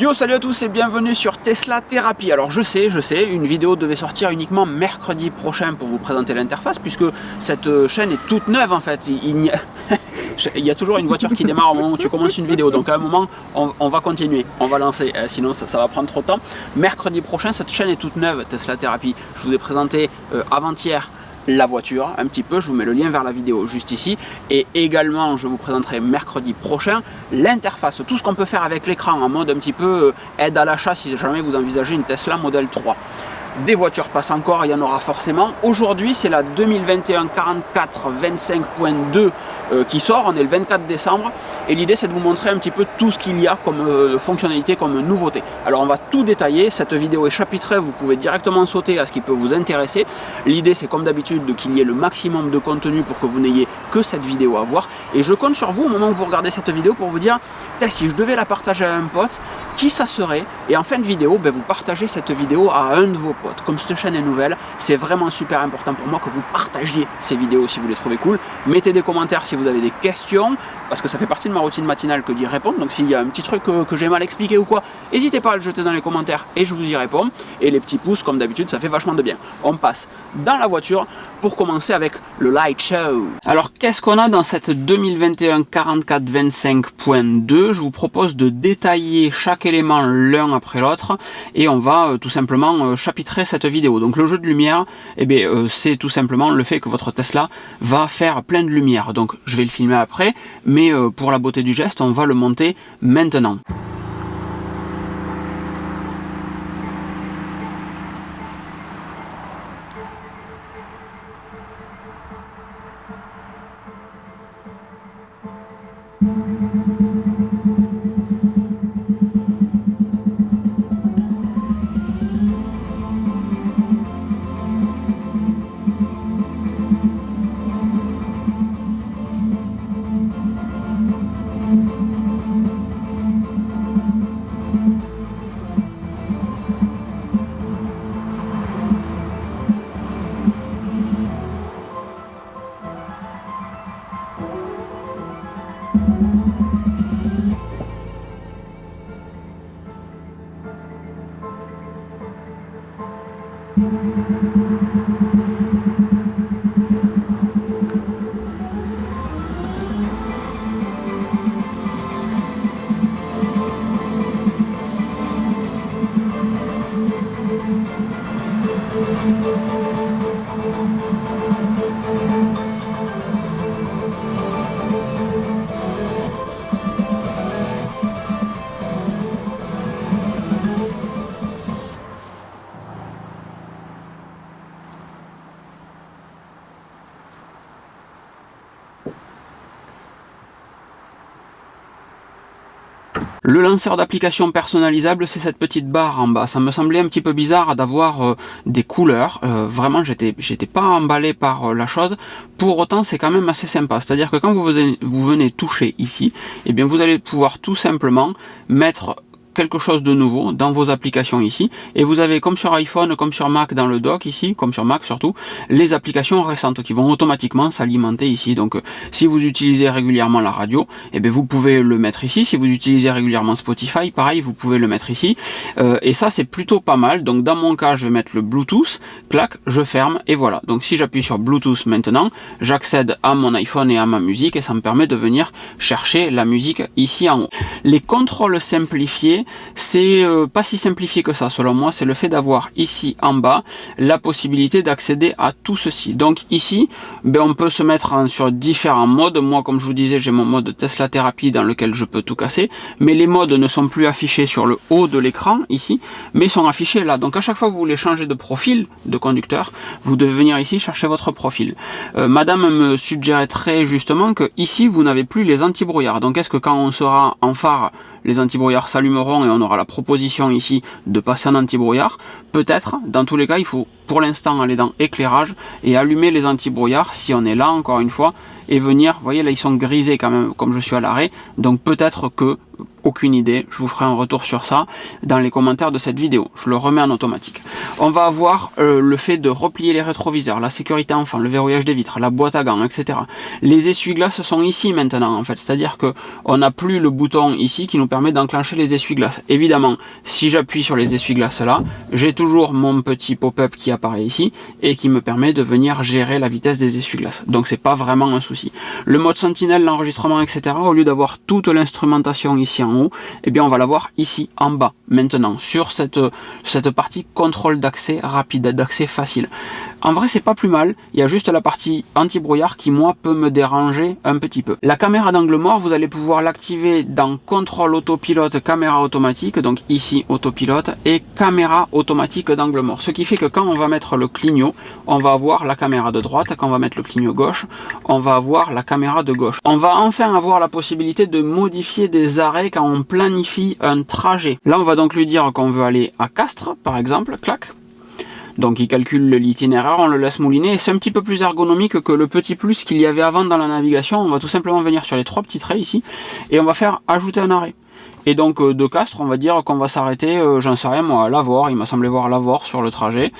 Yo, salut à tous et bienvenue sur Tesla Thérapie. Alors je sais, une vidéo devait sortir uniquement mercredi prochain pour vous présenter l'interface, puisque cette chaîne est toute neuve en fait. Il y a toujours une voiture qui démarre au moment où tu commences une vidéo, donc à un moment on va continuer, on va lancer, sinon ça va prendre trop de temps. Mercredi prochain, cette chaîne est toute neuve, Tesla Thérapie. Je vous ai présenté avant-hier la voiture un petit peu, je vous mets le lien vers la vidéo juste ici, et également je vous présenterai mercredi prochain l'interface, tout ce qu'on peut faire avec l'écran en mode un petit peu aide à l'achat si jamais vous envisagez une Tesla Model 3. Des voitures passent encore, il y en aura forcément. Aujourd'hui, c'est la 2021 44 25.2 qui sort, on est le 24 décembre. Et l'idée, c'est de vous montrer un petit peu tout ce qu'il y a comme fonctionnalité, comme nouveauté. Alors, on va tout détailler. Cette vidéo est chapitrée, vous pouvez directement sauter à ce qui peut vous intéresser. L'idée, c'est comme d'habitude qu'il y ait le maximum de contenu pour que vous n'ayez que cette vidéo à voir. Et je compte sur vous, au moment où vous regardez cette vidéo, pour vous dire, si je devais la partager à un pote, qui ça serait? Et en fin de vidéo, vous partagez cette vidéo à un de vos potes. Comme cette chaîne est nouvelle, c'est vraiment super important pour moi que vous partagiez ces vidéos si vous les trouvez cool. Mettez des commentaires si vous avez des questions, parce que ça fait partie de ma routine matinale que d'y répondre. Donc s'il y a un petit truc que j'ai mal expliqué ou quoi, n'hésitez pas à le jeter dans les commentaires et je vous y réponds. Et les petits pouces, comme d'habitude, ça fait vachement de bien. On passe dans la voiture pour commencer avec le Light Show. Alors qu'est-ce qu'on a dans cette 2021 44 25.2? Je vous propose de détailler chaque élément l'un après l'autre et on va tout simplement chapitrer cette vidéo. Donc le jeu de lumière, c'est tout simplement le fait que votre Tesla va faire plein de lumière. Donc je vais le filmer après, mais pour la beauté du geste, on va le monter maintenant. Le lanceur d'application personnalisable, c'est cette petite barre en bas. Ça me semblait un petit peu bizarre d'avoir des couleurs. Vraiment, j'étais pas emballé par la chose. Pour autant, c'est quand même assez sympa. C'est-à-dire que quand vous venez toucher ici, vous allez pouvoir tout simplement mettre quelque chose de nouveau dans vos applications ici, et vous avez comme sur iPhone, comme sur Mac dans le dock ici, comme sur Mac surtout, les applications récentes qui vont automatiquement s'alimenter ici. Donc si vous utilisez régulièrement la radio, vous pouvez le mettre ici. Si vous utilisez régulièrement Spotify, pareil, vous pouvez le mettre ici, et ça c'est plutôt pas mal. Donc dans mon cas, je vais mettre le Bluetooth, clac, je ferme, et voilà. Donc si j'appuie sur Bluetooth maintenant, j'accède à mon iPhone et à ma musique, et ça me permet de venir chercher la musique ici en haut. Les contrôles simplifiés, c'est pas si simplifié que ça selon moi. C'est le fait d'avoir ici en bas la possibilité d'accéder à tout ceci. Donc ici, on peut se mettre sur différents modes. Moi, comme je vous disais, j'ai mon mode Tesla Thérapie dans lequel je peux tout casser, mais les modes ne sont plus affichés sur le haut de l'écran ici, mais sont affichés là. Donc à chaque fois que vous voulez changer de profil de conducteur, vous devez venir ici chercher votre profil. Madame me suggérait très justement que ici vous n'avez plus les anti-brouillards. Donc est-ce que quand on sera en phare, les anti-brouillards s'allumeront et on aura la proposition ici de passer en anti-brouillard? Peut-être. Dans tous les cas, il faut pour l'instant aller dans éclairage et allumer les anti-brouillards si on est là, encore une fois, et venir, vous voyez là ils sont grisés quand même comme je suis à l'arrêt, donc peut-être que, aucune idée, je vous ferai un retour sur ça dans les commentaires de cette vidéo, je le remets en automatique. On va avoir le fait de replier les rétroviseurs, la sécurité enfant, le verrouillage des vitres, la boîte à gants, etc. Les essuie-glaces sont ici maintenant en fait, c'est-à-dire que on n'a plus le bouton ici qui nous permet d'enclencher les essuie-glaces. Évidemment, si j'appuie sur les essuie-glaces là, j'ai toujours mon petit pop-up qui apparaît ici et qui me permet de venir gérer la vitesse des essuie-glaces. Donc c'est pas vraiment un souci. Le mode sentinelle, l'enregistrement, etc. Au lieu d'avoir toute l'instrumentation ici en haut, eh bien on va l'avoir ici en bas maintenant sur cette partie contrôle d'accès rapide, d'accès facile. En vrai c'est pas plus mal, il y a juste la partie anti-brouillard qui moi peut me déranger un petit peu. La caméra d'angle mort, vous allez pouvoir l'activer dans contrôle autopilote, caméra automatique, donc ici autopilote, et caméra automatique d'angle mort. Ce qui fait que quand on va mettre le clignot, on va avoir la caméra de droite, quand on va mettre le clignot gauche, on va avoir la caméra de gauche. On va enfin avoir la possibilité de modifier des arrêts quand on planifie un trajet. Là on va donc lui dire qu'on veut aller à Castres par exemple, clac. Donc il calcule l'itinéraire, on le laisse mouliner et c'est un petit peu plus ergonomique que le petit plus qu'il y avait avant dans la navigation. On va tout simplement venir sur les trois petits traits ici et on va faire ajouter un arrêt. Et donc de Castres, on va dire qu'on va s'arrêter, j'en sais rien moi, à Lavore, il m'a semblé voir Lavore sur le trajet.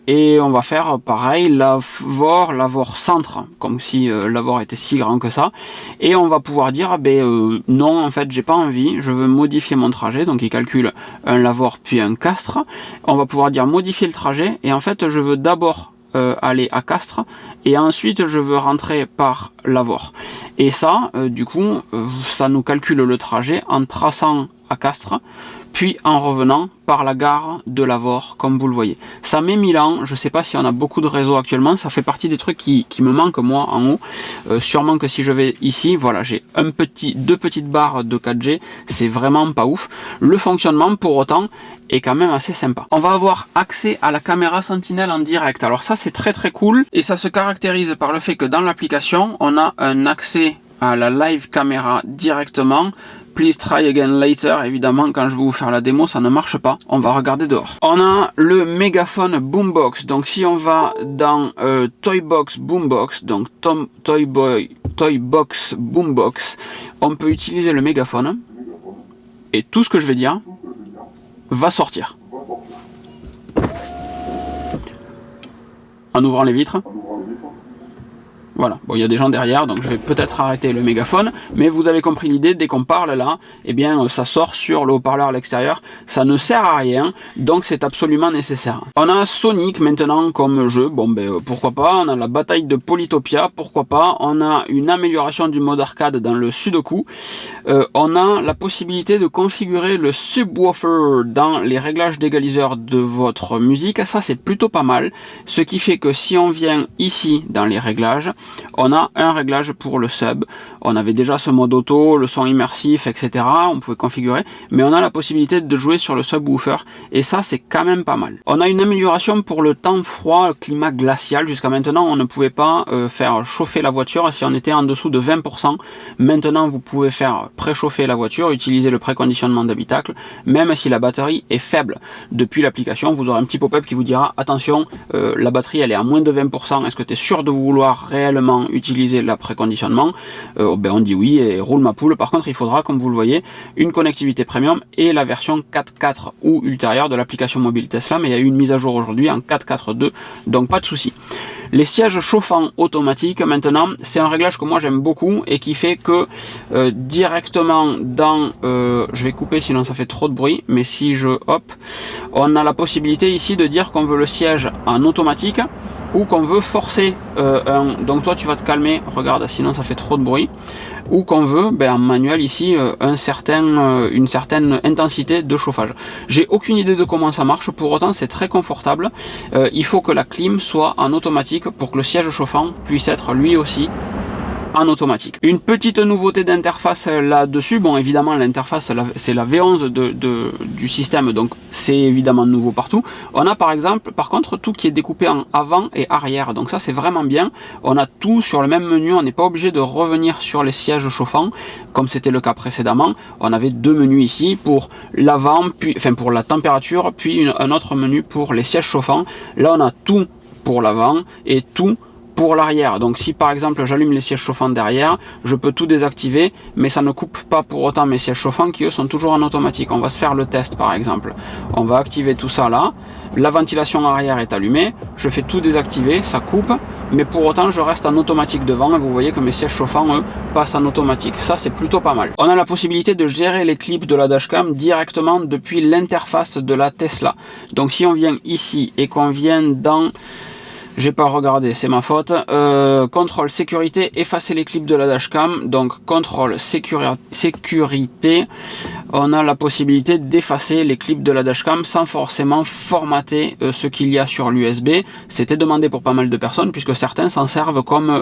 Et on va faire pareil, Lavore centre, comme si Lavore était si grand que ça. Et on va pouvoir dire, non, en fait, j'ai pas envie, je veux modifier mon trajet. Donc il calcule un Lavore puis un Castres. On va pouvoir dire modifier le trajet. Et en fait, je veux d'abord aller à Castres et ensuite je veux rentrer par Lavore et ça du coup ça nous calcule le trajet en traçant à Castres puis en revenant par la gare de Lavore comme vous le voyez. Ça met 1000 ans, je sais pas si on a beaucoup de réseaux actuellement, ça fait partie des trucs qui me manquent moi en haut. Sûrement que si je vais ici, voilà, j'ai deux petites barres de 4G, c'est vraiment pas ouf. Le fonctionnement pour autant est quand même assez sympa. On va avoir accès à la caméra sentinelle en direct, alors ça c'est très très cool et ça se caractérise par le fait que dans l'application on a un accès à la live caméra directement. Please try again later, évidemment quand je vais vous faire la démo ça ne marche pas, on va regarder dehors. On a le mégaphone Boombox, donc si on va dans Toybox Boombox, donc Toybox Boombox, on peut utiliser le mégaphone et tout ce que je vais dire va sortir. En ouvrant les vitres. Voilà, bon il y a des gens derrière donc je vais peut-être arrêter le mégaphone, mais vous avez compris l'idée, dès qu'on parle là, eh bien ça sort sur le haut-parleur à l'extérieur, ça ne sert à rien, donc c'est absolument nécessaire. On a Sonic maintenant comme jeu, pourquoi pas, on a la bataille de Polytopia, pourquoi pas, on a une amélioration du mode arcade dans le Sudoku, on a la possibilité de configurer le subwoofer dans les réglages d'égaliseur de votre musique, ça c'est plutôt pas mal, ce qui fait que si on vient ici dans les réglages, on a un réglage pour le sub, on avait déjà ce mode auto, le son immersif, etc. On pouvait configurer, mais on a la possibilité de jouer sur le subwoofer, et ça c'est quand même pas mal. On a une amélioration pour le temps froid, le climat glacial. Jusqu'à maintenant on ne pouvait pas faire chauffer la voiture si on était en dessous de 20%. Maintenant vous pouvez faire préchauffer la voiture, utiliser le préconditionnement d'habitacle, même si la batterie est faible. Depuis l'application vous aurez un petit pop-up qui vous dira attention, la batterie elle est à moins de 20%, est-ce que tu es sûr de vouloir réellement utiliser la préconditionnement? On dit oui et roule ma poule. Par contre il faudra, comme vous le voyez, une connectivité premium et la version 4.4 ou ultérieure de l'application mobile Tesla, mais il y a eu une mise à jour aujourd'hui en 4.4.2, donc pas de souci. Les sièges chauffants automatiques maintenant, c'est un réglage que moi j'aime beaucoup et qui fait que directement dans je vais couper sinon ça fait trop de bruit, mais si je on a la possibilité ici de dire qu'on veut le siège en automatique ou qu'on veut forcer donc toi tu vas te calmer, regarde sinon ça fait trop de bruit, ou qu'on veut en manuel ici une certaine intensité de chauffage. J'ai aucune idée de comment ça marche, pour autant c'est très confortable. Il faut que la clim soit en automatique pour que le siège chauffant puisse être lui aussi en automatique. Une petite nouveauté d'interface là-dessus, bon évidemment l'interface c'est la V11 du système, donc c'est évidemment nouveau partout. On a par contre tout qui est découpé en avant et arrière, donc ça c'est vraiment bien. On a tout sur le même menu, on n'est pas obligé de revenir sur les sièges chauffants comme c'était le cas précédemment. On avait deux menus ici pour l'avant, puis pour la température, puis un autre menu pour les sièges chauffants. Là on a tout pour l'avant et tout pour l'arrière. Donc si par exemple j'allume les sièges chauffants derrière, je peux tout désactiver, mais ça ne coupe pas pour autant mes sièges chauffants qui eux sont toujours en automatique. On va se faire le test par exemple. On va activer tout ça là. La ventilation arrière est allumée, je fais tout désactiver, ça coupe, mais pour autant je reste en automatique devant et vous voyez que mes sièges chauffants eux passent en automatique. Ça c'est plutôt pas mal. On a la possibilité de gérer les clips de la dashcam directement depuis l'interface de la Tesla. Donc si on vient ici et qu'on vient dans... J'ai pas regardé, c'est ma faute. Contrôle sécurité, effacer les clips de la dashcam. Donc contrôle sécurité, on a la possibilité d'effacer les clips de la dashcam sans forcément formater ce qu'il y a sur l'USB. C'était demandé pour pas mal de personnes puisque certains s'en servent comme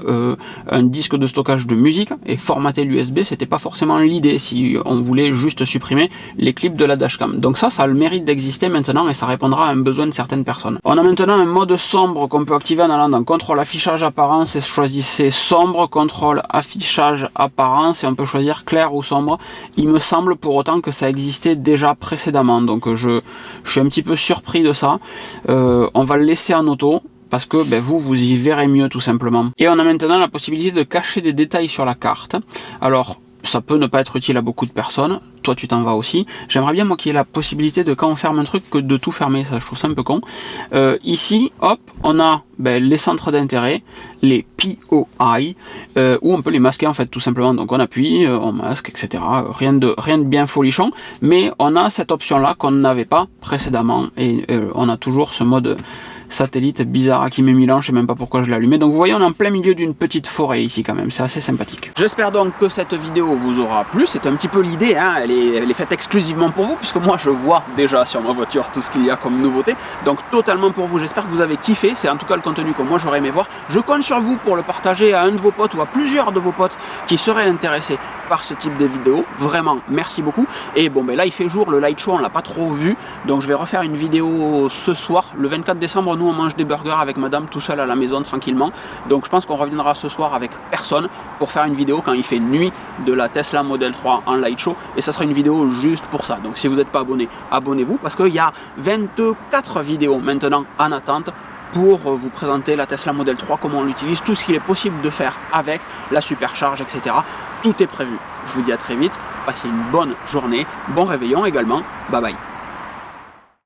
un disque de stockage de musique et formater l'USB c'était pas forcément l'idée si on voulait juste supprimer les clips de la dashcam. Donc ça a le mérite d'exister maintenant et ça répondra à un besoin de certaines personnes. On a maintenant un mode sombre qu'on peut activer en allant dans contrôle affichage apparence et choisissez sombre, contrôle affichage apparence et on peut choisir clair ou sombre. Il me semble pour autant que ça existait déjà précédemment, donc je suis un petit peu surpris de ça. On va le laisser en auto parce que vous y verrez mieux tout simplement. Et on a maintenant la possibilité de cacher des détails sur la carte. Alors ça peut ne pas être utile à beaucoup de personnes, toi tu t'en vas aussi. J'aimerais bien moi qu'il y ait la possibilité de quand on ferme un truc que de tout fermer, ça je trouve ça un peu con. Ici, hop, on a les centres d'intérêt, les POI, où on peut les masquer en fait tout simplement. Donc on appuie, on masque, etc. Rien de bien folichon, mais on a cette option là qu'on n'avait pas précédemment et on a toujours ce mode satellite bizarre qui met Milan, je sais même pas pourquoi je l'ai allumé. Donc vous voyez on est en plein milieu d'une petite forêt ici quand même, c'est assez sympathique. J'espère donc que cette vidéo vous aura plu, c'est un petit peu l'idée, hein. Elle est faite exclusivement pour vous puisque moi je vois déjà sur ma voiture tout ce qu'il y a comme nouveauté, donc totalement pour vous. J'espère que vous avez kiffé, c'est en tout cas le contenu que moi j'aurais aimé voir. Je compte sur vous pour le partager à un de vos potes ou à plusieurs de vos potes qui seraient intéressés par ce type de vidéo. Vraiment merci beaucoup. Et bon là il fait jour, le light show on l'a pas trop vu, donc je vais refaire une vidéo ce soir, le 24 décembre. Nous on mange des burgers avec madame tout seul à la maison tranquillement, donc je pense qu'on reviendra ce soir avec personne pour faire une vidéo quand il fait nuit de la Tesla Model 3 en light show, et ça sera une vidéo juste pour ça. Donc si vous n'êtes pas abonné, abonnez-vous parce qu'il y a 24 vidéos maintenant en attente pour vous présenter la Tesla Model 3, comment on l'utilise, tout ce qu'il est possible de faire avec la supercharge, etc. Tout est prévu. Je vous dis à très vite, passez une bonne journée, bon réveillon également, bye bye.